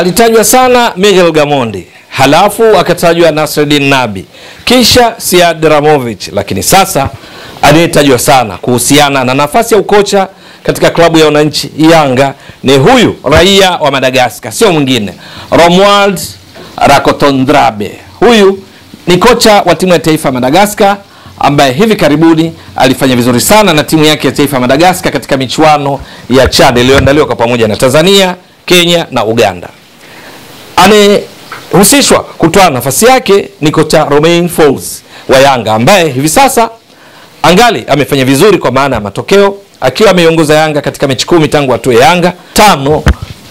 Alitajwa sana Miguel Gamondi, halafu akatajwa Nasreddin Nabi, kisha Siad Ramovic, lakini sasa anayetajwa sana kuhusiana na nafasi ya ukocha katika klabu ya wananchi Yanga ni huyu raia wa Madagascar, sio mwingine, Romuald Rakotondrabe. Huyu ni kocha wa timu ya taifa ya Madagascar ambaye hivi karibuni alifanya vizuri sana na timu yake ya taifa ya Madagascar katika michuano ya Chad iliyoandaliwa kwa pamoja na Tanzania, Kenya na Uganda. Anehusishwa kutoa nafasi yake ni kocha Romain Folz wa Yanga ambaye hivi sasa angali amefanya vizuri kwa maana ya matokeo, akiwa ameiongoza Yanga katika mechi 10 tangu hatua ya Yanga, 5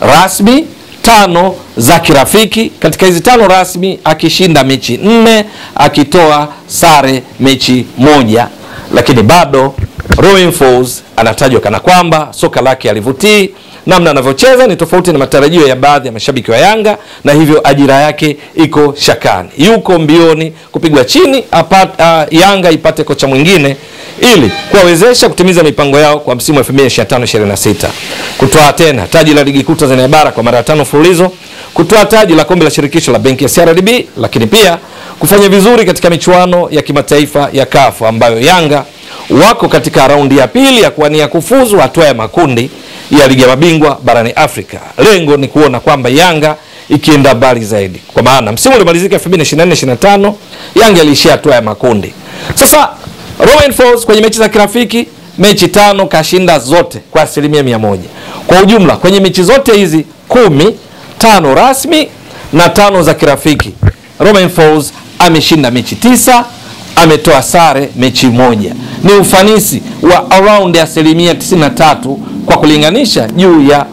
rasmi, 5 za kirafiki. Katika hizi 5 rasmi akishinda mechi 4, akitoa sare mechi 1, lakini bado Romain Folz anatajwa kana kwamba soka lake alivutii, namna anavyocheza ni tofauti na matarajio ya baadhi ya mashabiki wa Yanga, na hivyo ajira yake iko shakani. Yuko mbioni kupigwa chini Yanga ipate kocha mwingine ili kuwawezesha kutimiza mipango yao kwa msimu wa 2025-26, kutoa tena taji la ligi kuu Tanzania bara kwa mara ya 5 mfululizo, kutoa taji la kombe la shirikisho la benki ya CRDB, lakini pia kufanya vizuri katika michuano ya kimataifa ya CAF ambayo Yanga wako katika raundi ya pili ya kuwania kufuzu hatua ya makundi ya ligi ya mabingwa barani Afrika. Lengo ni kuona kwamba Yanga ikienda mbali zaidi, kwa maana msimu uliomalizika 2024-25 Yanga ilishia hatua ya makundi. Sasa Romain Folz kwenye mechi za kirafiki, mechi 5 kashinda zote kwa 100%. Kwa ujumla kwenye mechi zote hizi 10, 5 rasmi na 5 za kirafiki, Romain Folz ameshinda mechi 9, ametoa sare mechi 1. Ni ufanisi wa around 93% kwa kulinganisha juu ya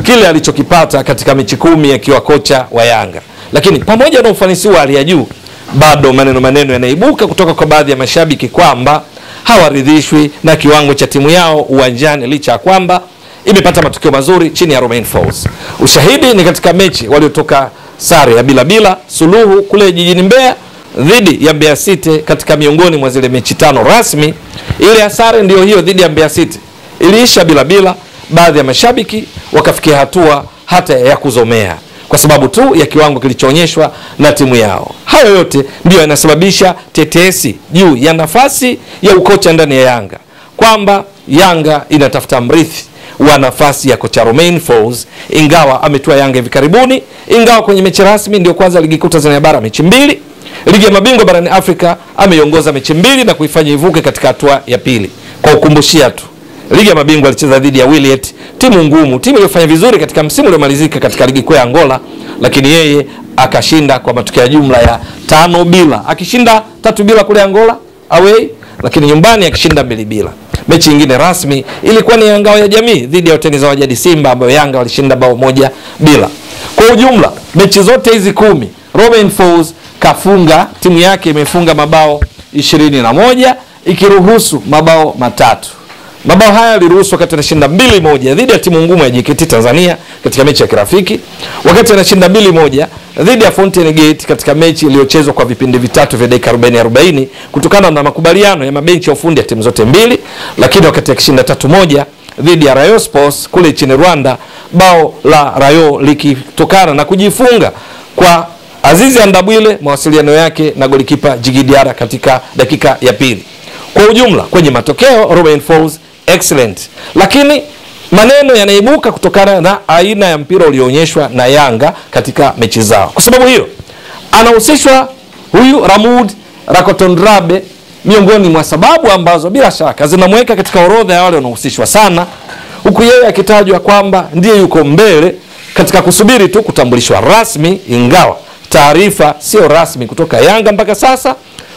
kile alichokipata katika mechi 10 akiwa kocha wa Yanga. Lakini pamoja na ufanisi wa hali ya juu, bado maneno yanaibuka kutoka kwa baadhi ya mashabiki kwamba hawaridhishwi na kiwango cha timu yao uwanjani, licha ya kwamba imepata matokeo mazuri chini ya Romain Folz. Ushahidi ni katika mechi waliotoka sare ya bila suluhu kule jijini Mbeya dhidi ya Mbeya City. Katika miongoni mwa zile mechi 5 rasmi, ile ya sare ndio hiyo dhidi ya Mbeya City iliisha bila. Baadhi ya mashabiki wakafikia hatua hata ya kuzomea kwa sababu tu ya kiwango kilichoonyeshwa na timu yao. Hayo yote ndio yanasababisha tetesi juu ya nafasi ya ukocha ndani ya Yanga, kwamba Yanga inatafuta mrithi wa nafasi ya kocha Romain Folz, ingawa ametoa Yanga hivi karibuni, ingawa kwenye mechi rasmi ndio kwanza ligi kuu Tanzania bara mechi 2, ligi ya mabingwa barani Afrika ameiongoza mechi 2 na kuifanya ivuke katika hatua ya pili. Kwa ukumbushia tu, ligi ya mabingwa alicheza dhidi ya Wiliete, timu ngumu, timu iliyofanya vizuri katika msimu uliomalizika katika ligi kuu ya Angola, lakini yeye akashinda kwa matokeo ya jumla ya 5-0, akishinda 3-0 kule Angola away, lakini nyumbani akishinda 2-0. Mechi nyingine rasmi ilikuwa ni Ngao ya Jamii dhidi ya Watani za Wajadi Simba, ambayo Yanga walishinda bao 1-0. Kwa ujumla mechi zote hizi 10 Romain Folz kafunga, timu yake imefunga mabao 21 ikiruhusu mabao 3. Mabao haya yaliruhusu wakati anashinda 2-1 dhidi ya timu ngumu ya JKT Tanzania katika mechi ya kirafiki, wakati anashinda 2-1 dhidi ya Fountain Gate katika mechi iliyochezwa kwa vipindi vitatu vya dakika 40 kutokana na makubaliano ya mabenchi ya ufundi ya timu zote mbili, lakini wakati akishinda 3-1 dhidi ya Rayo Sports kule nchini Rwanda, bao la Rayo likitokana na kujifunga kwa Azizi Andabwile, mawasiliano yake na golikipa Jigidiara katika dakika ya pili. Kwa ujumla kwenye matokeo Romain Folz excellent, lakini maneno yanaibuka kutokana na aina ya mpira ulioonyeshwa na Yanga katika mechi zao. Kwa sababu hiyo anahusishwa huyu Romuald Rakotondrabe miongoni mwa sababu ambazo bila shaka zinamweka katika orodha ya wale wanaohusishwa sana, huku yeye akitajwa kwamba ndiye yuko mbele katika kusubiri tu kutambulishwa rasmi, ingawa taarifa sio rasmi kutoka Yanga mpaka sasa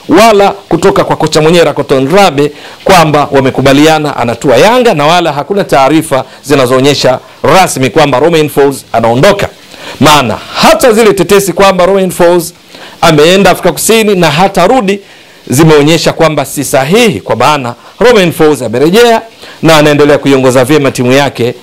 wala kutoka kwa kocha mwenyewe Rakotondrabe kwamba wamekubaliana anatua Yanga, na wala hakuna taarifa zinazoonyesha rasmi kwamba Romain Folz anaondoka. Maana hata zile tetesi kwamba Romain Folz ameenda Afrika Kusini na hata rudi zimeonyesha kwamba si sahihi, kwa maana Romain Folz amerejea na anaendelea kuiongoza vyema timu yake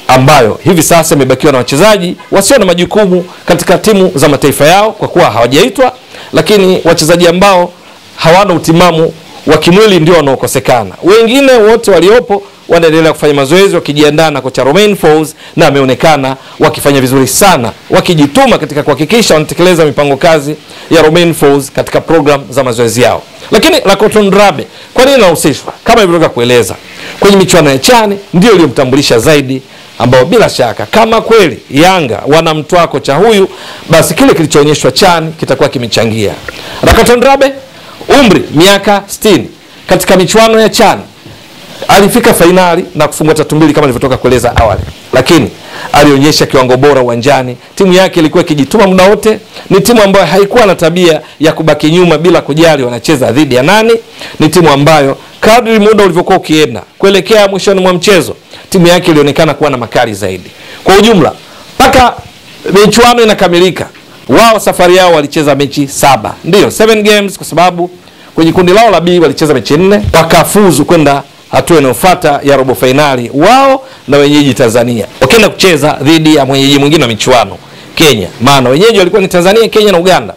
ambayo hivi sasa imebakiwa na wachezaji wasio na majukumu katika timu za mataifa yao kwa kuwa hawajaitwa, lakini wachezaji ambao hawana utimamu wa kimwili ndio wanaokosekana. Wengine wote waliopo wanaendelea kufanya mazoezi wakijiandaa na kocha Romain Folz, na ameonekana wakifanya vizuri sana, wakijituma katika kuhakikisha wanatekeleza mipango kazi ya Romain Folz katika program za mazoezi yao. Lakini Rakoton Drabe kwa nini anahusishwa? Kama nilivyotoka kueleza, kwenye michuano ya CHAN ndio iliyomtambulisha zaidi, ambao bila shaka kama kweli Yanga wanamtoa kocha huyu, basi kile kilichoonyeshwa CHAN kitakuwa kimechangia. Rakoton Drabe umri miaka 60, katika michuano ya CHAN alifika fainali na kufungwa 3-2 kama nilivyotoka kueleza awali, lakini alionyesha kiwango bora uwanjani. Timu yake ilikuwa ikijituma muda wote, ni timu ambayo haikuwa na tabia ya kubaki nyuma bila kujali wanacheza dhidi ya nani. Ni timu ambayo kadri muda ulivyokuwa ukienda kuelekea mwishoni mwa mchezo, timu yake ilionekana kuwa na makali zaidi. Kwa ujumla, mpaka michuano inakamilika, wao safari yao walicheza mechi 7. Ndio 7 games, kwa sababu kwenye kundi lao la B walicheza mechi 4, wakafuzu kwenda hatua inayofuata ya robo finali, wao na wenyeji Tanzania wakaenda kucheza dhidi ya mwenyeji mwingine wa michuano, Kenya. Maana wenyeji walikuwa ni Tanzania, Kenya na Uganda.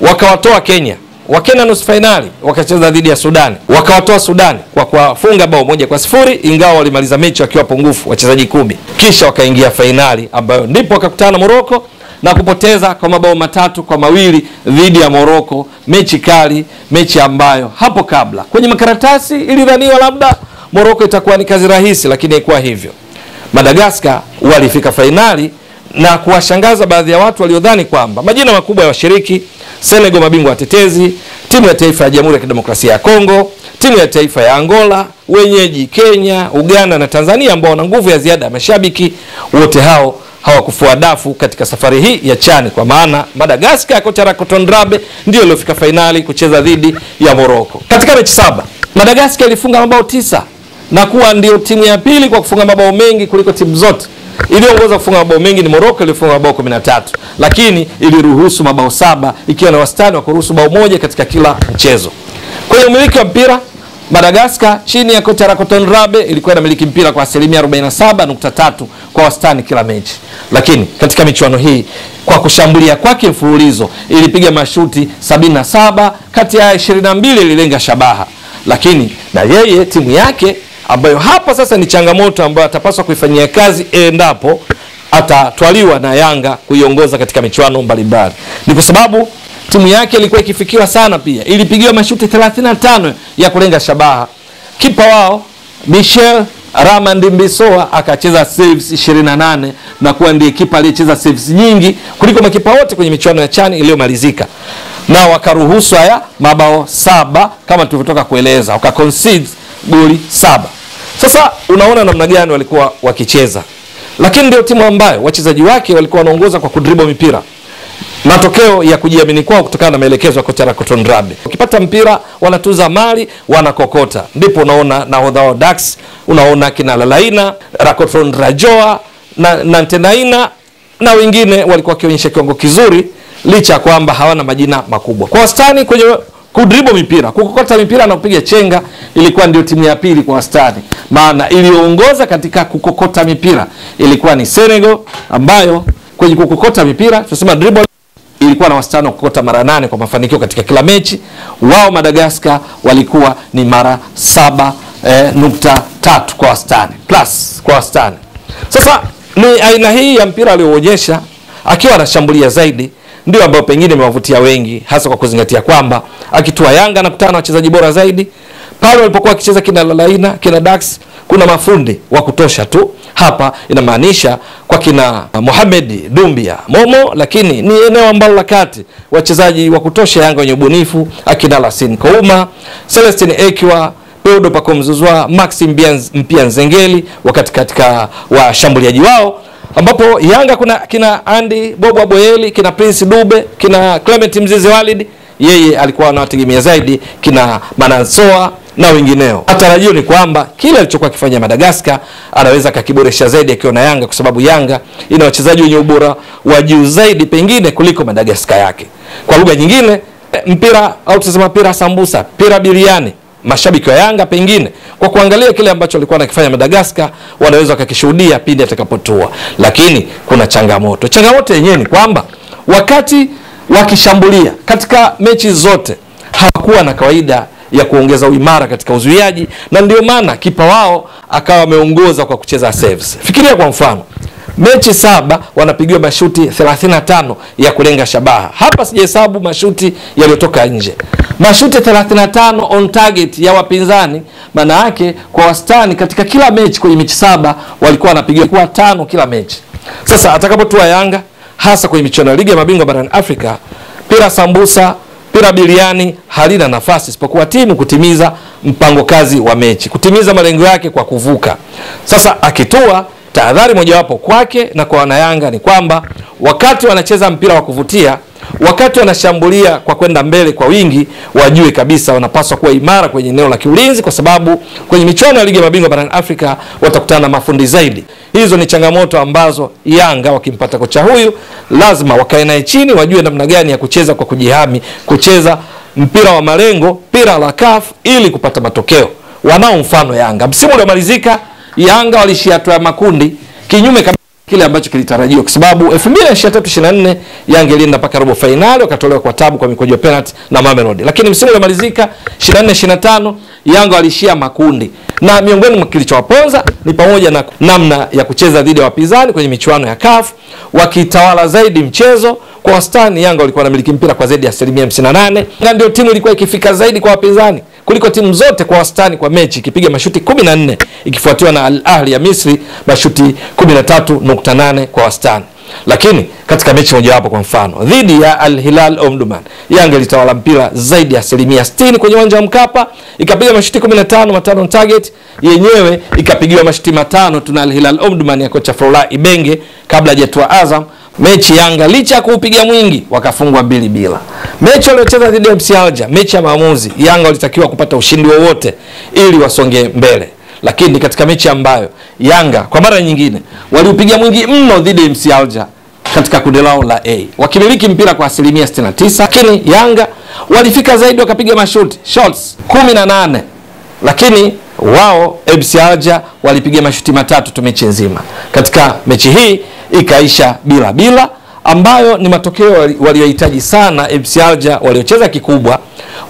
Wakawatoa Kenya, wakaenda nusu finali, wakacheza dhidi ya Sudan, wakawatoa Sudan kwa kuwafunga bao 1-0, ingawa walimaliza mechi wakiwa pungufu wachezaji 10. Kisha wakaingia finali, ambayo ndipo wakakutana na Morocco na kupoteza kwa mabao 3-2 dhidi ya Morocco. Mechi kali, mechi ambayo hapo kabla kwenye makaratasi ilidhaniwa labda Morocco itakuwa ni kazi rahisi, lakini haikuwa hivyo. Madagascar walifika finali na kuwashangaza baadhi ya watu waliodhani kwamba majina makubwa ya washiriki, Senegal mabingwa watetezi, timu ya taifa ya Jamhuri ya Kidemokrasia ya Kongo, timu ya taifa ya Angola, wenyeji Kenya, Uganda na Tanzania ambao wana nguvu ya ziada ya mashabiki, wote hao hawakufua dafu katika safari hii ya CHAN, kwa maana Madagascar kocha Rakoton Drabe ndio iliyofika finali kucheza dhidi ya Morocco. Katika mechi 7, Madagascar ilifunga mabao 9 na kuwa ndio timu ya pili kwa kufunga mabao mengi kuliko timu zote. Iliongoza kufunga mabao mengi ni Morocco, ilifunga mabao 13, lakini iliruhusu mabao 7 ikiwa na wastani wa kuruhusu bao 1 katika kila mchezo. Kwenye umiliki wa mpira, Madagascar chini ya kocha Rakoton Drabe ilikuwa inamiliki mpira kwa asilimia 47.3 kwa wastani kila mechi. Lakini katika michuano hii, kwa kushambulia kwake mfululizo, ilipiga mashuti 77, kati ya 22 ililenga shabaha. Lakini na yeye timu yake, ambayo hapa sasa ni changamoto ambayo atapaswa kuifanyia kazi endapo atatwaliwa na Yanga kuiongoza katika michuano mbalimbali, ni kwa sababu timu yake ilikuwa ikifikiwa sana, pia ilipigiwa mashuti 35 ya kulenga shabaha. Kipa wao Michel Ramandimbisoa akacheza saves 28 na kuwa ndiye kipa aliyecheza saves nyingi kuliko makipa wote kwenye michuano ya CHAN iliyomalizika, na wakaruhusu haya mabao 7 kama tulivyotoka kueleza, wakaconcede goli 7. Sasa unaona namna gani walikuwa wakicheza, lakini ndio timu ambayo wachezaji wake walikuwa wanaongoza kwa kudribble mipira. Matokeo ya kujiamini kwao kutokana na maelekezo ya kocha Rakoton Drabe. Ukipata mpira wanatuza mali, wanakokota. Ndipo unaona nahodha wa Dax, unaona kina Lalaina, Rakoton Rajoa na Nantenaina na wengine walikuwa wakionyesha kiwango kizuri licha kwamba hawana majina makubwa. Kwa wastani kwenye kudribble mipira, kukokota mipira na kupiga chenga, ilikuwa ndio timu ya pili kwa wastani. Maana iliongoza katika kukokota mipira ilikuwa ni Senegal, ambayo kwenye kukokota mipira tunasema dribble ilikuwa na wastani wa kukokota mara 8 kwa mafanikio katika kila mechi. Wao Madagascar walikuwa ni mara 7.3 kwa wastani, plus kwa wastani. Sasa ni aina hii ya mpira alioonyesha akiwa anashambulia zaidi ndio ambao pengine imewavutia wengi, hasa kwa kuzingatia kwamba akitua Yanga na kutana na wachezaji bora zaidi. Pale walipokuwa wakicheza kina Lalaina, kina Dax, kuna mafundi wa kutosha tu. Hapa inamaanisha kwa kina Mohamed Dumbia Momo, lakini ni eneo ambalo la kati wachezaji wa kutosha Yanga wenye ubunifu, akina Lassine Kouma, Celestine Ekwa, Pedro Pakomzuzwa, Maxim Mpianzengeli wakati katika washambuliaji wao, ambapo Yanga kuna kina Andy Bobo Aboyeli, kina Prince Dube, kina Clement Mzize Walid, yeye alikuwa anawategemea zaidi kina Manansoa na wengineo. Atarajio ni kwamba kile alichokuwa akifanya Madagascar anaweza kakiboresha zaidi akiwa na Yanga, kwa sababu Yanga ina wachezaji wenye ubora wa juu zaidi pengine kuliko Madagascar yake. Kwa lugha nyingine, mpira au tuseme mpira sambusa, mpira biriani, mashabiki wa Yanga pengine kwa kuangalia kile ambacho alikuwa anakifanya Madagascar wanaweza kukishuhudia pindi atakapotua. Lakini kuna changamoto. Changamoto yenyewe ni kwamba wakati wakishambulia katika mechi zote hawakuwa na kawaida ya kuongeza uimara katika uzuiaji, na ndio maana kipa wao akawa ameongoza kwa kucheza saves. Fikiria kwa mfano, mechi 7 wanapigiwa mashuti 35 ya kulenga shabaha. Hapa sijahesabu mashuti yaliyotoka nje. Mashuti 35 on target ya wapinzani, maana yake kwa wastani katika kila mechi kwenye mechi 7 walikuwa wanapigiwa kwa 5 kila mechi. Sasa atakapotua Yanga hasa kwenye michuano ya ligi ya mabingwa barani Afrika, pira sambusa, pira biliani halina nafasi isipokuwa timu kutimiza mpango kazi wa mechi, kutimiza malengo yake kwa kuvuka. Sasa akitua, tahadhari mojawapo kwake na kwa wanayanga ni kwamba wakati wanacheza mpira wa kuvutia, wakati wanashambulia kwa kwenda mbele kwa wingi, wajue kabisa wanapaswa kuwa imara kwenye eneo la kiulinzi, kwa sababu kwenye michuano ya ligi ya mabingwa barani Afrika watakutana na mafundi zaidi. Hizo ni changamoto ambazo Yanga wakimpata kocha huyu lazima wakae naye chini, wajue namna gani ya kucheza kwa kujihami, kucheza mpira wa malengo, mpira la CAF ili kupata matokeo. Wanao mfano Yanga. Msimu uliomalizika Yanga walishia hatua ya makundi kinyume kabisa kile ambacho kilitarajiwa, kwa sababu 2023-24 Yanga ilienda mpaka robo finali, wakatolewa kwa tabu kwa mikojo penalty na Mamelodi. Lakini msimu uliomalizika 24-25 Yanga walishia makundi, na miongoni mwa kilichowaponza ni pamoja na namna ya kucheza dhidi ya wapinzani kwenye michuano ya CAF, wakitawala zaidi mchezo. Kwa wastani Yanga walikuwa wanamiliki mpira kwa zaidi ya 58%, na ndio timu ilikuwa ikifika zaidi kwa wapinzani kuliko timu zote kwa wastani kwa mechi, ikipiga mashuti 14, ikifuatiwa na Al Ahli ya Misri mashuti 13.8 kwa wastani. Lakini katika mechi moja hapo, kwa mfano dhidi ya Al Hilal Omdurman, Yanga ilitawala mpira zaidi ya 60% kwenye uwanja wa Mkapa, ikapiga mashuti 15 on target, yenyewe ikapigiwa mashuti 5 tuna Al Hilal Omdurman ya kocha Frola Ibenge kabla hajatua Azam. Mechi Yanga licha kuupiga mwingi wakafungwa 2-2. Mechi waliocheza dhidi ya MC Alger, mechi ya maamuzi, Yanga walitakiwa kupata ushindi wowote ili wasonge mbele. Lakini katika mechi ambayo Yanga kwa mara nyingine waliupiga mwingi mno dhidi ya MC Alger katika kundi lao la A, wakimiliki mpira kwa 69%, lakini Yanga walifika zaidi, wakapiga mashuti shots 18, lakini wao MC Alger walipiga mashuti 3 tu mechi nzima. Katika mechi hii ikaisha bila, ambayo ni matokeo waliohitaji sana MC Alger, waliocheza kikubwa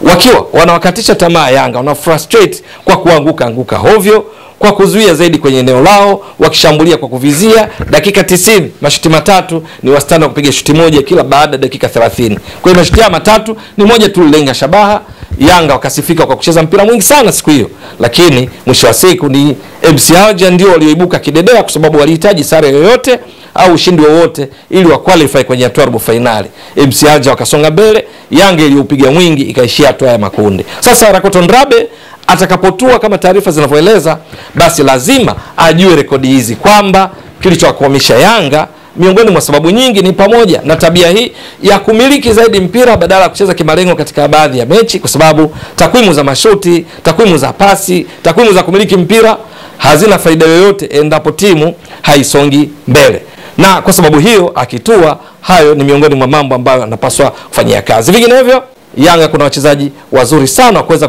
wakiwa wanawakatisha tamaa Yanga, wana frustrate kwa kuanguka hovyo, kwa kuzuia zaidi kwenye eneo lao, wakishambulia kwa kuvizia. Dakika 90 mashuti 3 ni wastani wa kupiga shuti moja kila baada ya dakika 30. Kwa hiyo mashuti 3 ni moja tu lenga shabaha. Yanga wakasifika kwa kucheza mpira mwingi sana siku hiyo, lakini mwisho wa siku ni MC Alger ndio walioibuka kidedea, kwa sababu walihitaji sare yoyote au ushindi wowote ili wa qualify kwenye hatua robo finali. MC Alger wakasonga mbele, Yanga iliyopiga mwingi ikaishia hatua ya makundi. Sasa Rakoto Ndrabe atakapotua kama taarifa zinavyoeleza, basi lazima ajue rekodi hizi, kwamba kilichowakwamisha Yanga miongoni mwa sababu nyingi ni pamoja na tabia hii ya kumiliki zaidi mpira badala ya kucheza kimalengo katika baadhi ya mechi, kwa sababu takwimu za mashuti, takwimu za pasi, takwimu za kumiliki mpira hazina faida yoyote endapo timu haisongi mbele. Na kwa sababu hiyo akitua, hayo ni miongoni mwa mambo ambayo anapaswa kufanyia kazi. Vinginevyo Yanga kuna wachezaji wazuri sana kuweza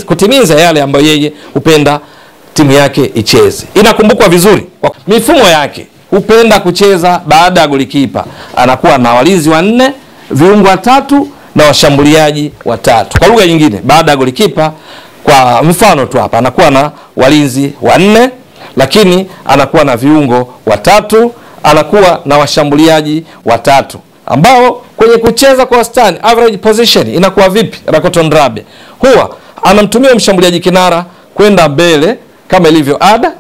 kutimiza yale ambayo yeye hupenda timu yake icheze. Inakumbukwa vizuri kwa mifumo yake, hupenda kucheza baada ya golikipa anakuwa na walinzi 4, viungo 3 na washambuliaji 3. Kwa lugha nyingine, baada ya golikipa, kwa mfano tu hapa, anakuwa na walinzi 4, lakini anakuwa na viungo 3, anakuwa na washambuliaji 3, ambao kwenye kucheza kwa wastani average position inakuwa vipi? Rakoto Ndrabe huwa anamtumia mshambuliaji kinara kwenda mbele kama ilivyo ada,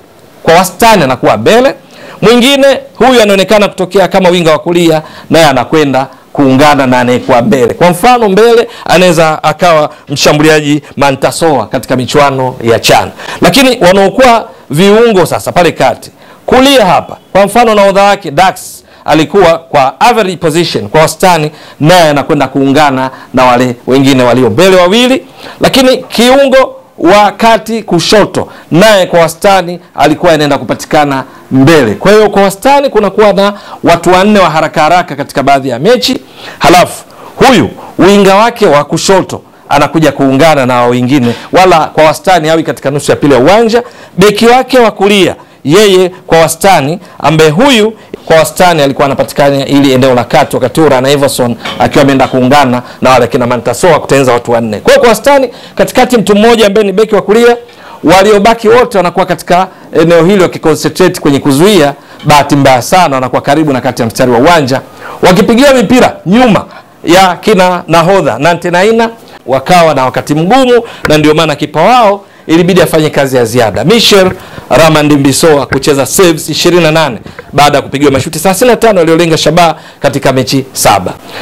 kwa wastani anakuwa mbele. Mwingine huyu anaonekana kutokea kama winga wa kulia, naye anakwenda kuungana na anayekuwa mbele. Kwa mfano mbele anaweza akawa mshambuliaji Mantasoa katika michuano ya CHAN. Lakini wanaokuwa viungo sasa pale kati kulia hapa, kwa mfano nahodha wake Dax alikuwa kwa average position, kwa wastani, naye anakwenda kuungana na wale wengine walio mbele wawili. Lakini kiungo wakati kushoto, naye kwa wastani alikuwa anaenda kupatikana mbele. Kwa hiyo kwa wastani kuna kuwa na watu 4 wa haraka katika baadhi ya mechi. Halafu huyu winga wake wa kushoto anakuja kuungana na wengine, wala kwa wastani hawi katika nusu ya pili ya uwanja. Beki wake wa kulia yeye kwa wastani, ambaye huyu kwa wastani alikuwa anapatikana ili eneo la kati, wakati na Everson akiwa ameenda kuungana na wale kina Mantasoa kutengeneza watu wanne. Kwa hiyo kwa wastani katikati mtu mmoja ambaye ni beki wa kulia, waliobaki wote wanakuwa katika eneo hilo wakiconcentrate kwenye kuzuia. Bahati mbaya sana wanakuwa karibu na kati ya mstari wa uwanja wakipigia mipira nyuma ya kina nahodha Nante Naina, wakawa na wakati mgumu, na ndio maana kipa wao ilibidi afanye kazi ya ziada. Michel Ramandimbisoa kucheza saves 28 baada ya kupigiwa mashuti 35 waliolenga shabaha katika mechi 7.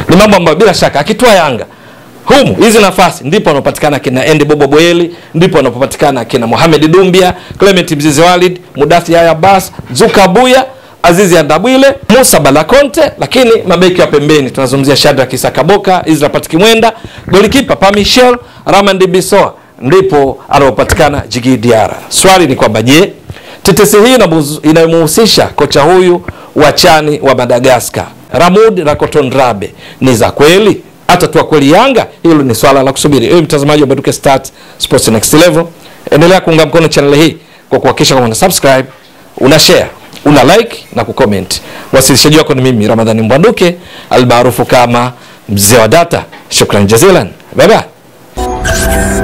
Ni mambo ambayo bila shaka akitoa Yanga humu hizi nafasi ndipo wanapatikana kina Ende Bobo Boyeli, ndipo wanapatikana kina Mohamed Dumbia, Clement Mzize Walid, Mudathi Yaya Abbas, Zuka Buya, Azizi Andabwile, Musa Balakonte, lakini mabeki wa pembeni tunazungumzia Shadrack Isakaboka, Israel Patikimwenda, golikipa pa Michel Ramandimbisoa ndipo anapatikana Djigui Diarra. Swali ni kwamba je, tetesi hii inayomhusisha kocha huyu wa Chani wa Madagascar Ramud Rakotondrabe ni za kweli? Hata tu kweli Yanga? Hilo ni swala la kusubiri. Wewe mtazamaji wa Baduke Start Sports Next Level, endelea kuunga mkono channel hii kwa kuhakikisha kama una subscribe, una share, una like na kucomment. Wasilishaji wako ni mimi Ramadhani Mbwanduke almaarufu kama Mzee wa Data. Shukran jazilan. Bye bye.